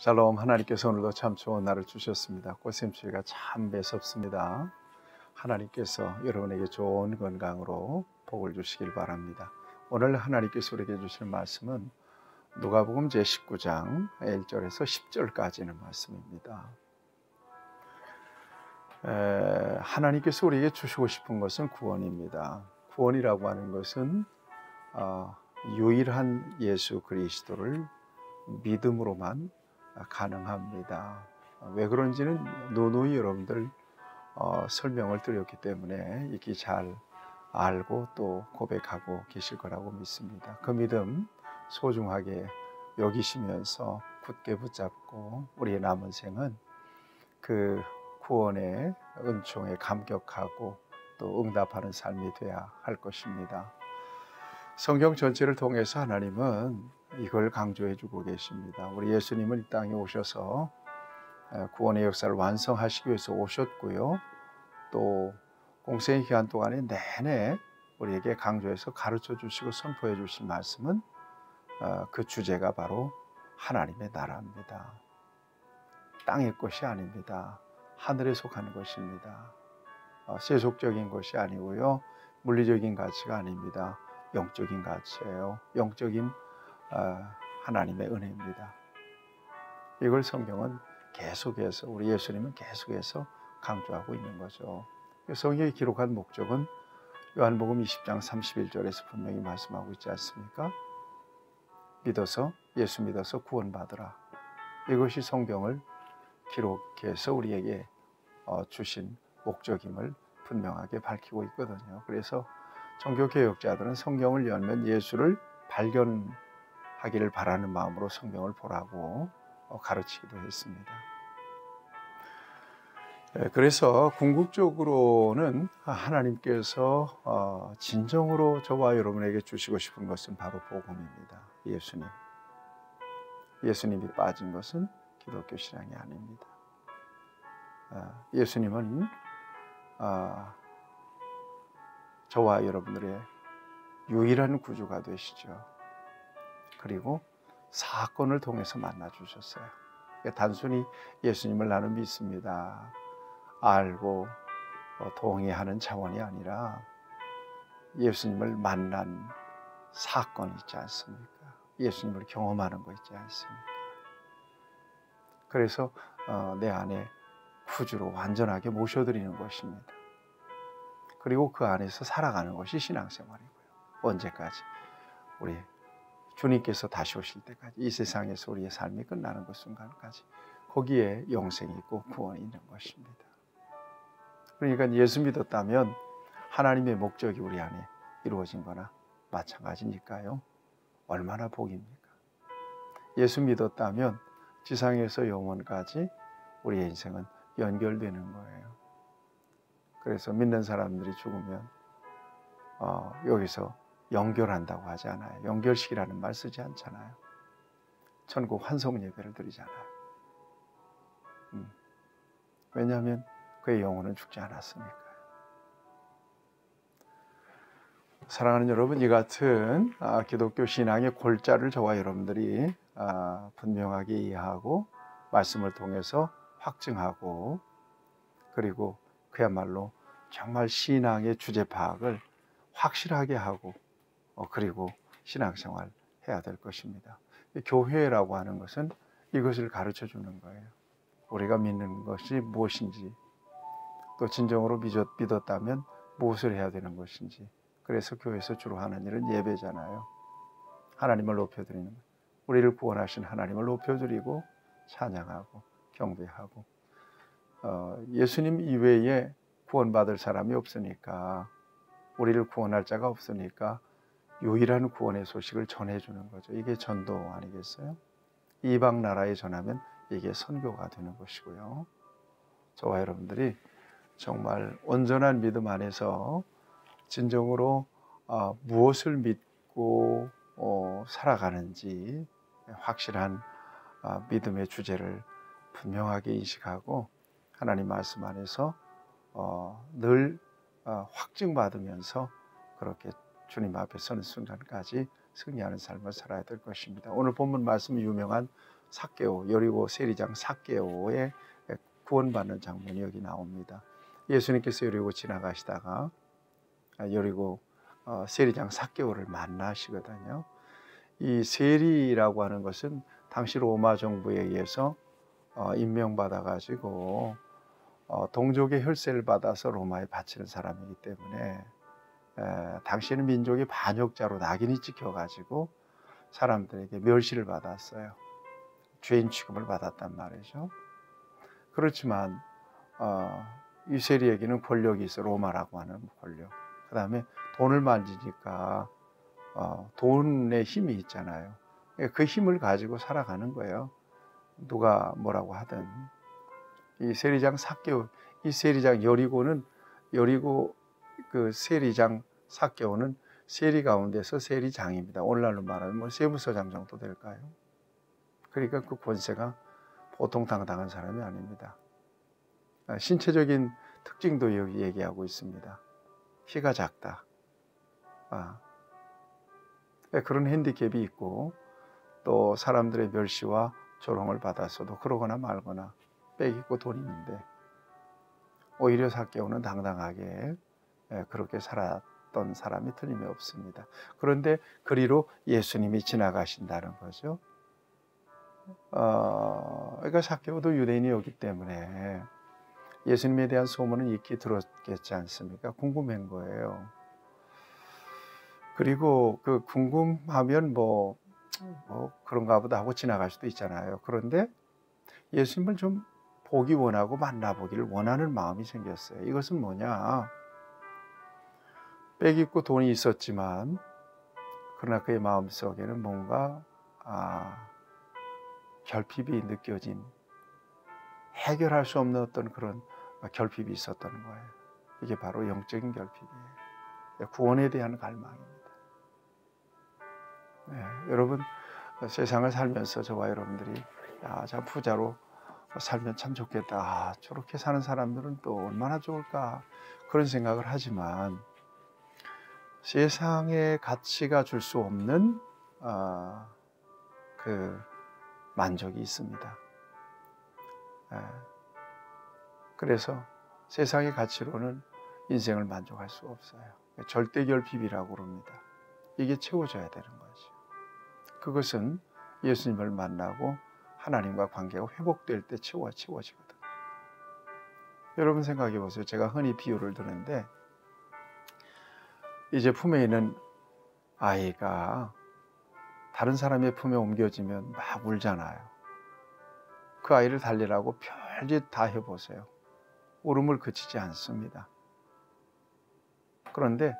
샬롬. 하나님께서 오늘도 참 좋은 날을 주셨습니다. 꽃샘추위가 참 매섭습니다. 하나님께서 여러분에게 좋은 건강으로 복을 주시길 바랍니다. 오늘 하나님께서 우리에게 주실 말씀은 누가복음 제19장 1절에서 10절까지는 말씀입니다. 하나님께서 우리에게 주시고 싶은 것은 구원입니다. 구원이라고 하는 것은 유일한 예수 그리스도를 믿음으로만 가능합니다. 왜 그런지는 누누이 여러분들 설명을 드렸기 때문에 이렇게 잘 알고 또 고백하고 계실 거라고 믿습니다. 그 믿음 소중하게 여기시면서 굳게 붙잡고 우리의 남은 생은 그 구원의 은총에 감격하고 또 응답하는 삶이 되어야 할 것입니다. 성경 전체를 통해서 하나님은 이걸 강조해 주고 계십니다. 우리 예수님은 이 땅에 오셔서 구원의 역사를 완성하시기 위해서 오셨고요. 또 공생의 기간 동안에 내내 우리에게 강조해서 가르쳐 주시고 선포해 주신 말씀은 그 주제가 바로 하나님의 나라입니다. 땅의 것이 아닙니다. 하늘에 속하는 것입니다. 세속적인 것이 아니고요. 물리적인 가치가 아닙니다. 영적인 가치예요. 영적인 하나님의 은혜입니다. 이걸 성경은 계속해서 우리 예수님은 계속해서 강조하고 있는 거죠. 성경에 기록한 목적은 요한복음 20장 31절에서 분명히 말씀하고 있지 않습니까? 예수 믿어서 구원받으라. 이것이 성경을 기록해서 우리에게 주신 목적임을 분명하게 밝히고 있거든요. 그래서 종교개혁자들은 성경을 열면 예수를 발견하기를 바라는 마음으로 성경을 보라고 가르치기도 했습니다. 그래서 궁극적으로는 하나님께서 진정으로 저와 여러분에게 주시고 싶은 것은 바로 복음입니다. 예수님이 빠진 것은 기독교 신앙이 아닙니다. 예수님은 저와 여러분들의 유일한 구주가 되시죠. 그리고 사건을 통해서 만나 주셨어요. 단순히 예수님을 나는 믿습니다, 알고 동의하는 차원이 아니라 예수님을 만난 사건이 있지 않습니까? 예수님을 경험하는 거 있지 않습니까? 그래서 내 안에 구주로 완전하게 모셔드리는 것입니다. 그리고 그 안에서 살아가는 것이 신앙생활이고요. 언제까지? 우리 주님께서 다시 오실 때까지, 이 세상에서 우리의 삶이 끝나는 그 순간까지 거기에 영생이 있고 구원이 있는 것입니다. 그러니까 예수 믿었다면 하나님의 목적이 우리 안에 이루어진 거나 마찬가지니까요. 얼마나 복입니까? 예수 믿었다면 지상에서 영원까지 우리의 인생은 연결되는 거예요. 그래서 믿는 사람들이 죽으면 여기서 연결한다고 하지 않아요. 연결식이라는 말 쓰지 않잖아요. 천국 환송 예배를 드리잖아요. 왜냐하면 그의 영혼은 죽지 않았으니까요. 사랑하는 여러분, 이 같은 기독교 신앙의 골자를 저와 여러분들이 분명하게 이해하고 말씀을 통해서 확증하고, 그리고 그야말로 정말 신앙의 주제 파악을 확실하게 하고 그리고 신앙생활 해야 될 것입니다. 교회라고 하는 것은 이것을 가르쳐 주는 거예요. 우리가 믿는 것이 무엇인지, 또 진정으로 믿었다면 무엇을 해야 되는 것인지. 그래서 교회에서 주로 하는 일은 예배잖아요. 하나님을 높여드리는 것, 우리를 구원하신 하나님을 높여드리고 찬양하고 경배하고, 예수님 이외에 구원받을 사람이 없으니까, 우리를 구원할 자가 없으니까 유일한 구원의 소식을 전해주는 거죠. 이게 전도 아니겠어요? 이방 나라에 전하면 이게 선교가 되는 것이고요. 저와 여러분들이 정말 온전한 믿음 안에서 진정으로 무엇을 믿고 살아가는지 확실한 믿음의 주제를 분명하게 인식하고 하나님 말씀 안에서 늘 확증받으면서 그렇게 주님 앞에 서는 순간까지 승리하는 삶을 살아야 될 것입니다. 오늘 본문 말씀 유명한 삭개오, 여리고 세리장 삭개오의 구원받는 장면이 여기 나옵니다. 예수님께서 여리고 지나가시다가 여리고 세리장 삭개오를 만나시거든요. 이 세리라고 하는 것은 당시 로마 정부에 의해서 임명받아 가지고 동족의 혈세를 받아서 로마에 바치는 사람이기 때문에 당시에는 민족의 반역자로 낙인이 찍혀 가지고 사람들에게 멸시를 받았어요. 죄인 취급을 받았단 말이죠. 그렇지만 이 세리에게는 권력이 있어. 로마라고 하는 권력. 그 다음에 돈을 만지니까 돈의 힘이 있잖아요. 그 힘을 가지고 살아가는 거예요. 누가 뭐라고 하든. 이 세리장 삭개오, 이 세리장 여리고 그 세리장 삭개오는 세리 가운데서 세리장입니다. 오늘날로 말하면 뭐 세무서장 정도 될까요? 그러니까 그 권세가 보통 당당한 사람이 아닙니다. 신체적인 특징도 여기 얘기하고 있습니다. 키가 작다. 그런 핸디캡이 있고 또 사람들의 멸시와 조롱을 받았어도 그러거나 말거나 빽 있고 돈 있는데 오히려 삭개오는 당당하게 그렇게 살았던 사람이 틀림이 없습니다. 그런데 그리로 예수님이 지나가신다는 거죠. 그러니까 삭개오도 유대인이었기 때문에 예수님에 대한 소문은 익히 들었겠지 않습니까? 궁금한 거예요. 그리고 그 궁금하면 뭐 그런가 보다 하고 지나갈 수도 있잖아요. 그런데 예수님을 좀 보기 원하고 만나보기를 원하는 마음이 생겼어요. 이것은 뭐냐? 빽 있고 돈이 있었지만 그러나 그의 마음속에는 뭔가 결핍이 느껴진, 해결할 수 없는 어떤 그런 결핍이 있었던 거예요. 이게 바로 영적인 결핍이에요. 구원에 대한 갈망입니다. 여러분, 세상을 살면서 저와 여러분들이 참 부자로 살면 참 좋겠다. 저렇게 사는 사람들은 또 얼마나 좋을까. 그런 생각을 하지만 세상의 가치가 줄 수 없는 그 만족이 있습니다. 그래서 세상의 가치로는 인생을 만족할 수 없어요. 절대 결핍이라고 그럽니다. 이게 채워져야 되는 거죠. 그것은 예수님을 만나고 하나님과 관계가 회복될 때 채워지거든요. 여러분 생각해 보세요. 제가 흔히 비유를 드는데 이제 품에 있는 아이가 다른 사람의 품에 옮겨지면 막 울잖아요. 그 아이를 달래라고 별짓 다 해보세요. 울음을 그치지 않습니다. 그런데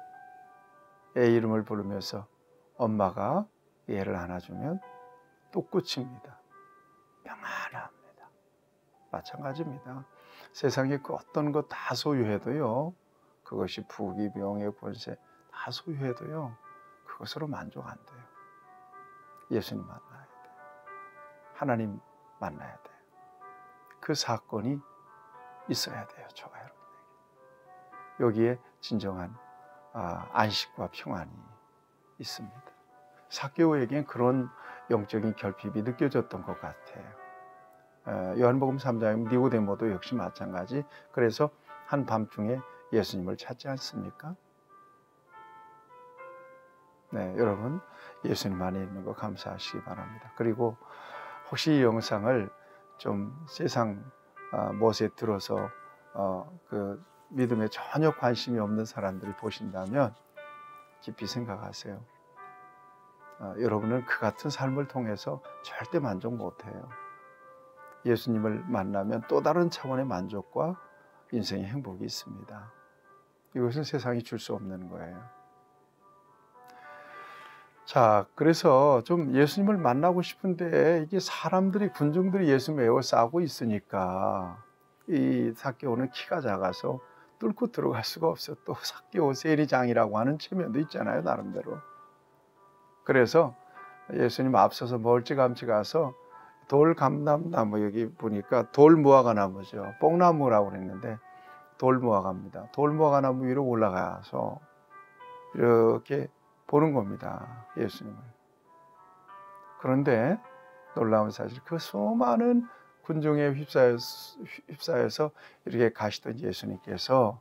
애 이름을 부르면서 엄마가 얘를 안아주면 또 끝입니다. 평안합니다. 마찬가지입니다. 세상에 그 어떤 것 다 소유해도요, 그것이 부귀, 명예, 권세 다 소유해도요, 그것으로 만족 안 돼요. 예수님 만나야 돼요. 하나님 만나야 돼요. 그 사건이 있어야 돼요. 저와 여러분에게. 여기에 진정한 안식과 평안이 있습니다. 삭개오에겐 그런 영적인 결핍이 느껴졌던 것 같아요. 요한복음 3장에 니고데모도 역시 마찬가지. 그래서 한밤중에 예수님을 찾지 않습니까? 네, 여러분 예수님 안에 있는 거 감사하시기 바랍니다. 그리고 혹시 이 영상을 좀 세상 못에 들어서 그 믿음에 전혀 관심이 없는 사람들이 보신다면 깊이 생각하세요. 여러분은 그 같은 삶을 통해서 절대 만족 못해요. 예수님을 만나면 또 다른 차원의 만족과 인생의 행복이 있습니다. 이것은 세상이 줄 수 없는 거예요. 자, 그래서 좀 예수님을 만나고 싶은데 이게 사람들이, 군중들이 예수님을 에워싸고 있으니까 이 삭개오는 키가 작아서 뚫고 들어갈 수가 없어요. 또 삭개오 세리장이라고 하는 체면도 있잖아요, 나름대로. 그래서 예수님 앞서서 멀찌감치 가서 돌감람나무, 여기 보니까 돌무화과 나무죠. 뽕나무라고 그랬는데 돌무화과입니다. 돌무화과 나무 위로 올라가서 이렇게 보는 겁니다, 예수님을. 그런데 놀라운 사실, 그 수많은 군중에 휩싸여서 이렇게 가시던 예수님께서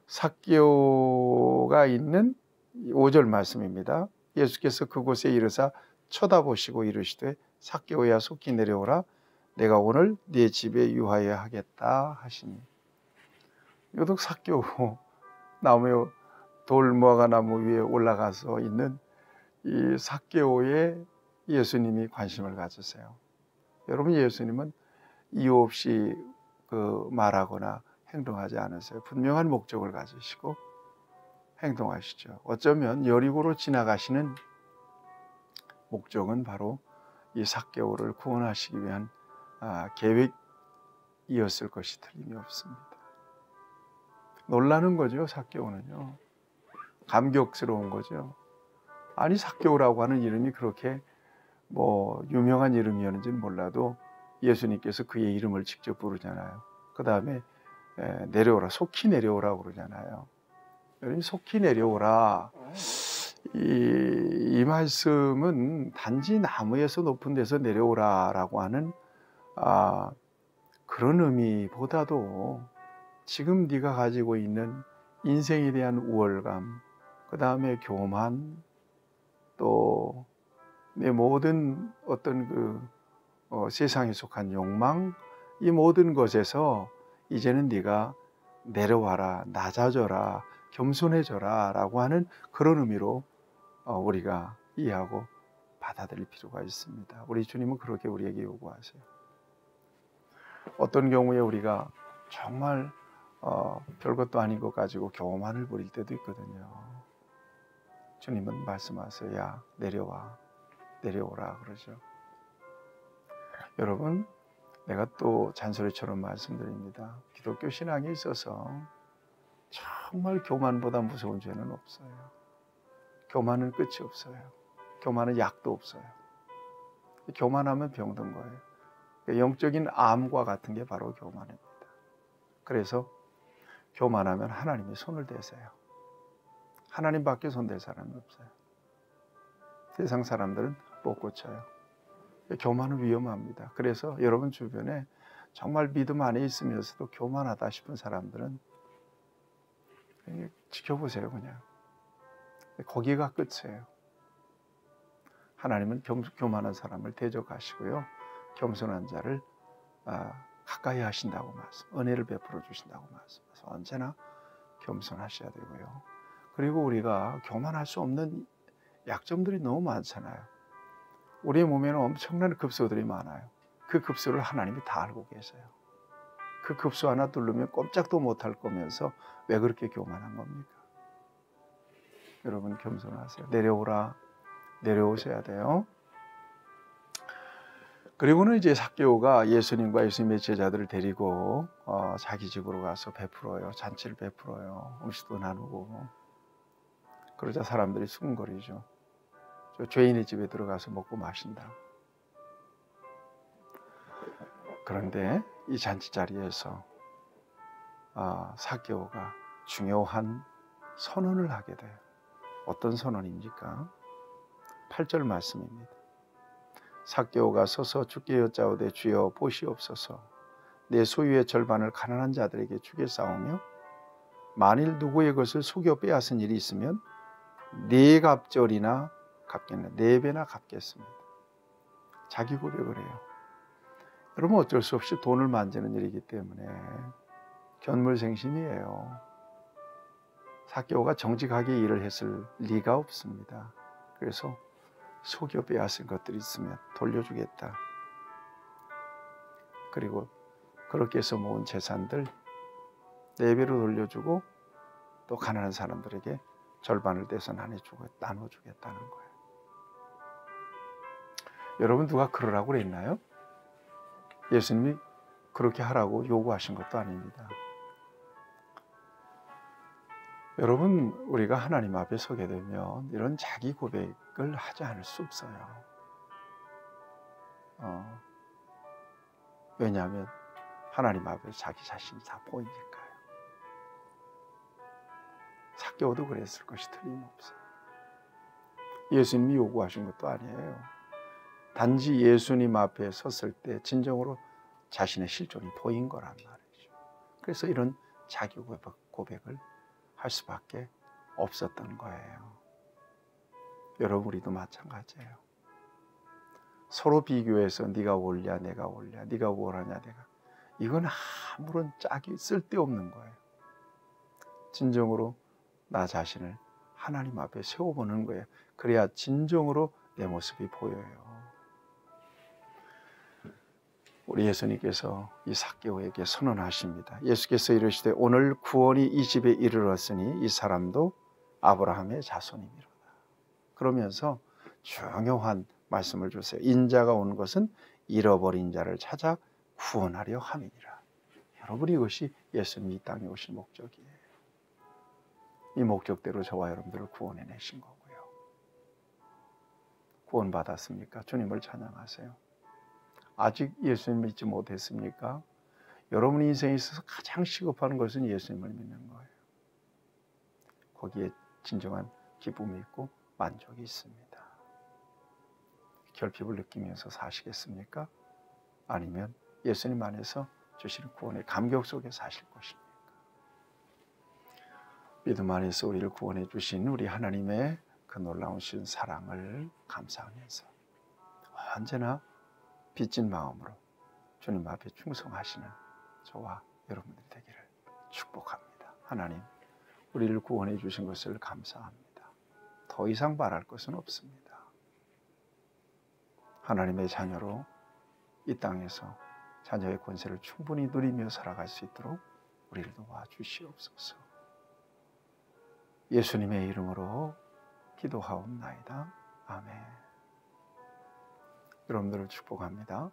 삭개오가 있는 5절 말씀입니다. 예수께서 그곳에 이르사 쳐다보시고 이르시되 삭개오야 속히 내려오라, 내가 오늘 네 집에 유하여 하겠다 하시니. 이것도 삭개오, 나무에 돌 무화과 나무 위에 올라가서 있는 이 삭개오에 예수님이 관심을 가지세요. 여러분, 예수님은 이유 없이 말하거나 행동하지 않으세요. 분명한 목적을 가지시고 행동하시죠. 어쩌면 여리고로 지나가시는 목적은 바로 이 삭개오를 구원하시기 위한 계획이었을 것이 틀림이 없습니다. 놀라는 거죠. 삭개오는요. 감격스러운 거죠. 아니, 삭개오라고 하는 이름이 그렇게 유명한 이름이었는지는 몰라도 예수님께서 그의 이름을 직접 부르잖아요. 그 다음에 내려오라, 속히 내려오라 그러잖아요. 여러분, 속히 내려오라, 이 말씀은 단지 나무에서 높은 데서 내려오라라고 하는 그런 의미보다도 지금 네가 가지고 있는 인생에 대한 우월감, 그 다음에 교만, 또 내 모든 어떤 세상에 속한 욕망, 이 모든 것에서 이제는 네가 내려와라, 낮아져라, 겸손해져라 라고 하는 그런 의미로 우리가 이해하고 받아들일 필요가 있습니다. 우리 주님은 그렇게 우리에게 요구하세요. 어떤 경우에 우리가 정말 별것도 아닌 것 가지고 교만을 부릴 때도 있거든요. 주님은 말씀하세요. 야, 내려오라 그러죠. 여러분, 내가 또 잔소리처럼 말씀드립니다. 기독교 신앙에 있어서 정말 교만보다 무서운 죄는 없어요. 교만은 끝이 없어요. 교만은 약도 없어요. 교만하면 병든 거예요. 영적인 암과 같은 게 바로 교만입니다. 그래서 교만하면 하나님이 손을 대세요. 하나님밖에 손댈 사람이 없어요. 세상 사람들은 못 고쳐요. 교만은 위험합니다. 그래서 여러분 주변에 정말 믿음 안에 있으면서도 교만하다 싶은 사람들은 지켜보세요. 그냥 거기가 끝이에요. 하나님은 교만한 사람을 대적하시고요, 겸손한 자를 가까이 하신다고 말씀, 은혜를 베풀어 주신다고 말씀해서 언제나 겸손하셔야 되고요. 그리고 우리가 교만할 수 없는 약점들이 너무 많잖아요. 우리의 몸에는 엄청난 급소들이 많아요. 그 급소를 하나님이 다 알고 계세요. 그 급소 하나 누르면 꼼짝도 못할 거면서 왜 그렇게 교만한 겁니까? 여러분, 겸손하세요. 내려오라, 내려오셔야 돼요. 그리고는 이제 삭개오가 예수님과 예수님의 제자들을 데리고 자기 집으로 가서 베풀어요. 잔치를 베풀어요. 음식도 나누고. 그러자 사람들이 수군거리죠. 저 죄인의 집에 들어가서 먹고 마신다. 그런데 이 잔치 자리에서 삭개오가 중요한 선언을 하게 돼요. 어떤 선언입니까? 8절 말씀입니다. 삭개오가 서서 주께 여짜오되 주여 보시옵소서, 내 소유의 절반을 가난한 자들에게 주겠사오며 만일 누구의 것을 속여 빼앗은 일이 있으면 4갑절이나 갚겠네, 4배나 갚겠습니다. 자기 고백을 해요. 여러분, 어쩔 수 없이 돈을 만지는 일이기 때문에 견물생심이에요. 삭개오가 정직하게 일을 했을 리가 없습니다. 그래서 속여 빼앗은 것들이 있으면 돌려주겠다. 그리고 그렇게 해서 모은 재산들 4배로 돌려주고 또 가난한 사람들에게 절반을 떼서 나눠주겠다는 거예요. 여러분, 누가 그러라고 그랬나요? 예수님이 그렇게 하라고 요구하신 것도 아닙니다. 여러분, 우리가 하나님 앞에 서게 되면 이런 자기 고백을 하지 않을 수 없어요. 왜냐하면 하나님 앞에 자기 자신이 다 보이니까요. 삭개오도 그랬을 것이 틀림없어요. 예수님이 요구하신 것도 아니에요. 단지 예수님 앞에 섰을 때 진정으로 자신의 실존이 보인 거란 말이죠. 그래서 이런 자기 고백을 할 수밖에 없었던 거예요. 여러분, 우리도 마찬가지예요. 서로 비교해서 네가 옳냐 내가 옳냐, 네가 뭘하냐 내가, 이건 아무런 짝이 쓸데없는 거예요. 진정으로 나 자신을 하나님 앞에 세워보는 거예요. 그래야 진정으로 내 모습이 보여요. 우리 예수님께서 이 삭개오에게 선언하십니다. 예수께서 이르시되 오늘 구원이 이 집에 이르렀으니 이 사람도 아브라함의 자손이니로다. 그러면서 중요한 말씀을 주세요. 인자가 온 것은 잃어버린 자를 찾아 구원하려 함이니라. 여러분, 이것이 예수님이 이 땅에 오신 목적이에요. 이 목적대로 저와 여러분들을 구원해내신 거고요. 구원받았습니까? 주님을 찬양하세요. 아직 예수님 믿지 못했습니까? 여러분 인생에 있어서 가장 시급한 것은 예수님을 믿는 거예요. 거기에 진정한 기쁨이 있고 만족이 있습니다. 결핍을 느끼면서 사시겠습니까? 아니면 예수님 안에서 주시는 구원의 감격 속에 사실 것입니까? 믿음 안에서 우리를 구원해 주신 우리 하나님의 그 놀라운 사랑을 감사하면서 언제나 빚진 마음으로 주님 앞에 충성하시는 저와 여러분들이 되기를 축복합니다. 하나님, 우리를 구원해 주신 것을 감사합니다. 더 이상 바랄 것은 없습니다. 하나님의 자녀로 이 땅에서 자녀의 권세를 충분히 누리며 살아갈 수 있도록 우리를 도와주시옵소서. 예수님의 이름으로 기도하옵나이다. 아멘. 여러분들을 축복합니다.